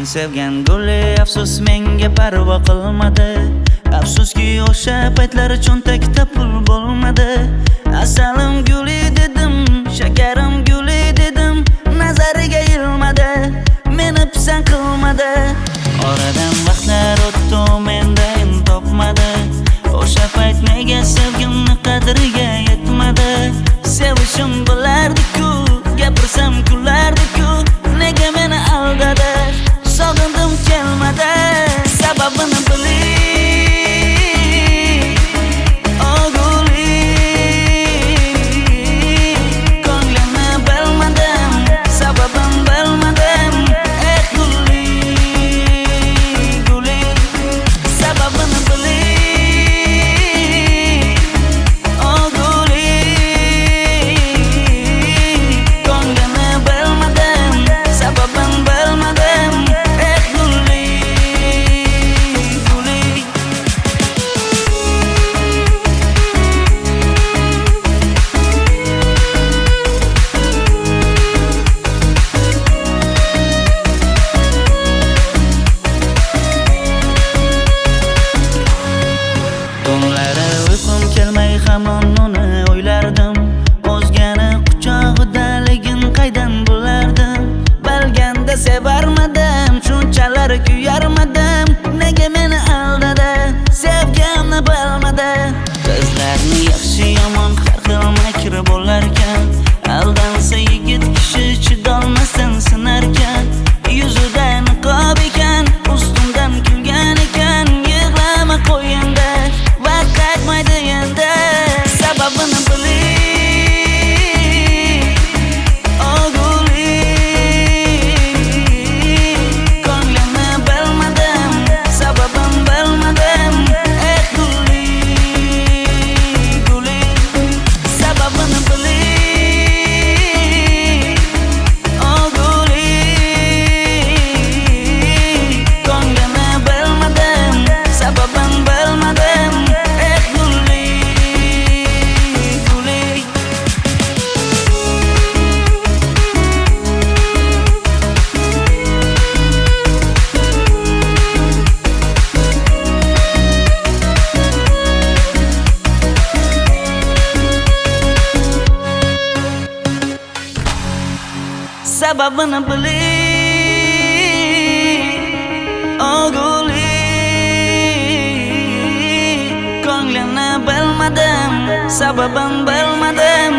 Men sevgan guli afsus menga parvo qilmadi. Afsuski o'sha paytlar cho'ntakda pul bo'lmadi. Asalim guli dedim, shakarim guli dedim, nazariga ilmadi, meni pisand qilmadi. Oradan vaqtlar o'tdi, menda in topmadi. O'sha payt nega sevgimni qadriga yetmadi? Sevishim bilardi-ku, gapirsam kulardi-ku, nega meni aldadi? Sog'indim kelmadi, sababini biling. O'g'li, ko'nglimni bilmadim, sababim bilmadim. Guli, guli, sababini biling. O'g'li, ko'nglimni bilmadim, sababim bilmadim. Tunlari uyqum kelmay hamon uni o'ylardim. O'zgani quchog'idaligin qaydan bilardim? Bilganda sevarmadim, shunchalar kuyarmadim. Nega meni aldadi? Sevgimni bilmadi. Qizlarni yaxshi yomon har xil makr bo'larkan. Aldansa yigit kishi chidolmasdan sinarkan. Yuzida niqob ekan, ustimdan kulgan ekan. Yig'lama qo'yinda, vaqt qaytmaydi endi, sababini biling. O'g'li, ko'nglimni bilmadim, sababim bilmadim. Guli, guli, sababini biling. O'g'li, ko'nglimni bilmadim, sababim bilmadim. Guli, guli. Sababini biling. O'g'li, ko'nglimni bilmadim, sababim bilmadim.